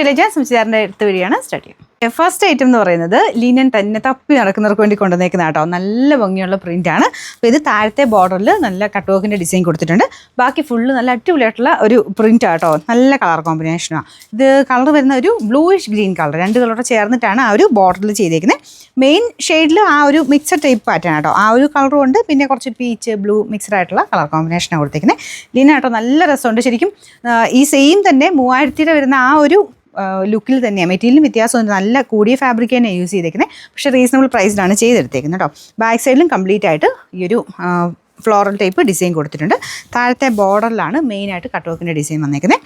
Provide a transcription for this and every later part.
വീഡിയോയിലേക്ക് സംസാരിൻ്റെ അടുത്ത വീഡിയോയാണ് സ്റ്റാർട്ട് ചെയ്യുന്നത്. ഫസ്റ്റ് ഐറ്റം എന്ന് പറയുന്നത് ലിനൻ തന്നെ തപ്പി നടക്കുന്നവർക്ക് വേണ്ടി കൊണ്ടുവന്നേക്കുന്ന കേട്ടോ. നല്ല ഭംഗിയുള്ള പ്രിൻ്റാണ്. അപ്പോൾ ഇത് താഴത്തെ ബോർഡറിൽ നല്ല കട്ട് വർക്കിൻ്റെ ഡിസൈൻ കൊടുത്തിട്ടുണ്ട്. ബാക്കി ഫുള്ള് നല്ല അടിപൊളിയായിട്ടുള്ള ഒരു പ്രിൻ്റ് ആട്ടോ. നല്ല കളർ കോമ്പിനേഷനാണ്. ഇത് കളർ വരുന്ന ഒരു ബ്ലൂയിഷ് ഗ്രീൻ കളർ, രണ്ട് കളറോടെ ചേർന്നിട്ടാണ് ആ ഒരു ബോർഡറിൽ ചെയ്തേക്കുന്നത്. മെയിൻ ഷെയ്ഡിൽ ആ ഒരു മിക്സഡ് ടൈപ്പ് പാറ്റേൺ ആട്ടോ. ആ ഒരു കളറും ഉണ്ട്, പിന്നെ കുറച്ച് പീച്ച് ബ്ലൂ മിക്സഡ് ആയിട്ടുള്ള കളർ കോമ്പിനേഷനാണ് കൊടുത്തേക്കുന്നത്. ലിനൻ ആട്ടോ നല്ല രസമുണ്ട്. ശരിക്കും ഈ സെയിം തന്നെ 3000 വരുന്ന ആ ഒരു ലുക്കിൽ തന്നെയാണ്. മെറ്റീരിയലും വ്യത്യാസമുണ്ട്. നല്ല കൂടിയ ഫാബ്രിക് തന്നെ യൂസ് ചെയ്തേക്കുന്നത്, പക്ഷേ റീസണബിൾ പ്രൈസിലാണ് ചെയ്തെടുത്തേക്കുന്നത് കേട്ടോ. ബാക്ക് സൈഡിലും കംപ്ലീറ്റ് ആയിട്ട് ഈ ഒരു ഫ്ലോറൽ ടൈപ്പ് ഡിസൈൻ കൊടുത്തിട്ടുണ്ട്. താഴത്തെ ബോർഡറിലാണ് മെയിനായിട്ട് കട്ട് വർക്കിൻ്റെ ഡിസൈൻ വന്നേക്കുന്നത്.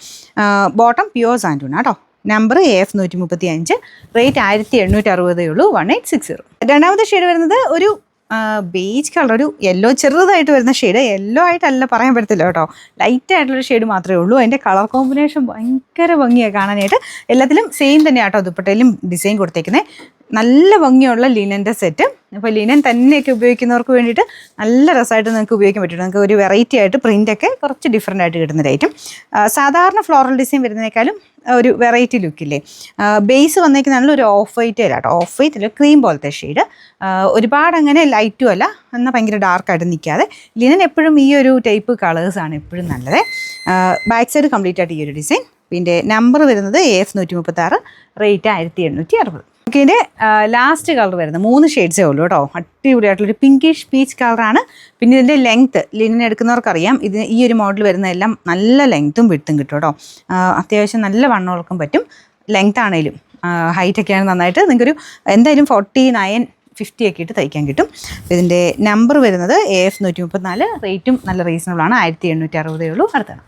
ബോട്ടം പ്യുവർ സാൻഡൂൺ കേട്ടോ. നമ്പർ AF 135, റേറ്റ് 1760 ഉള്ളൂ, 1860. രണ്ടാമത്തെ ഷെയ്ഡ് വരുന്നത് ഒരു ബേജ് കളർ, ഒരു യെല്ലോ ചെറുതായിട്ട് വരുന്ന ഷെയ്ഡ്. യെല്ലോ ആയിട്ടല്ല പറയാൻ പറ്റത്തില്ല കേട്ടോ, ലൈറ്റ് ആയിട്ടുള്ളൊരു ഷെയ്ഡ് മാത്രമേ ഉള്ളൂ. അതിൻ്റെ കളർ കോമ്പിനേഷൻ ഭയങ്കര ഭംഗിയാണ് കാണാനായിട്ട്. എല്ലാത്തിലും സെയിം തന്നെയാണ് കേട്ടോ ദുപ്പട്ടയിലും ഡിസൈൻ കൊടുത്തേക്കുന്നത്. നല്ല ഭംഗിയുള്ള ലിനൻ്റെ സെറ്റ്. അപ്പോൾ ലിനൻ തന്നെയൊക്കെ ഉപയോഗിക്കുന്നവർക്ക് വേണ്ടിയിട്ട് നല്ല രസമായിട്ട് നിങ്ങൾക്ക് ഉപയോഗിക്കാൻ പറ്റും. നിങ്ങൾക്ക് ഒരു വെറൈറ്റി ആയിട്ട് പ്രിൻ്റൊക്കെ കുറച്ച് ഡിഫറെൻ്റ് ആയിട്ട് കിട്ടുന്നതായിരിക്കും. സാധാരണ ഫ്ലോറൽ ഡിസൈൻ വരുന്നതിനേക്കാളും ഒരു വെറൈറ്റി ലുക്കില്ലേ. ബേസ് വന്നേക്കുന്നതാണല്ലോ ഒരു ഓഫ് വൈറ്റ് അല്ല കേട്ടോ, ഓഫ് വൈറ്റ് അല്ല, ക്രീം പോലത്തെ ഷെയ്ഡ്. ഒരുപാട് അങ്ങനെ ലൈറ്റും അല്ല, എന്നാൽ ഭയങ്കര ഡാർക്കായിട്ട് നിൽക്കാതെ. ലിനൻ എപ്പോഴും ഈ ഒരു ടൈപ്പ് കളേഴ്സാണ് എപ്പോഴും നല്ലത്. ബാക്ക് സൈഡ് കംപ്ലീറ്റ് ആയിട്ട് ഈ ഒരു ഡിസൈൻ. പിന്നെ നമ്പർ വരുന്നത് AF 136, റേറ്റ് 1860. ഓക്കെ, ഇതിൻ്റെ ലാസ്റ്റ് കളർ വരുന്നത് 3 ഷെയ്ഡ്സേ ഉള്ളൂ കേട്ടോ. അടിപൊളിയായിട്ടുള്ളൊരു പിങ്കിഷ് പീച്ച് കളറാണ്. പിന്നെ ഇതിൻ്റെ ലെങ്ത്ത് ലിനൻ എടുക്കുന്നവർക്കറിയാം, ഇത് ഈ ഒരു മോഡൽ വരുന്നതെല്ലാം നല്ല ലെങ്ത്തും വിട്ടും കിട്ടും കേട്ടോ. അത്യാവശ്യം നല്ല വണ്ണമുള്ളവർക്കും പറ്റും. ലെങ്ത് ആണെങ്കിലും ഹൈറ്റൊക്കെയാണ് നന്നായിട്ട് നിങ്ങൾക്കൊരു എന്തായാലും 49, 50 ഒക്കെ ഇട്ട് തയ്ക്കാൻ കിട്ടും. ഇതിൻ്റെ നമ്പർ വരുന്നത് AF 134, റേറ്റും നല്ല റീസണബിളാണ്, 1860 ഉള്ളൂ. അടുത്താണ്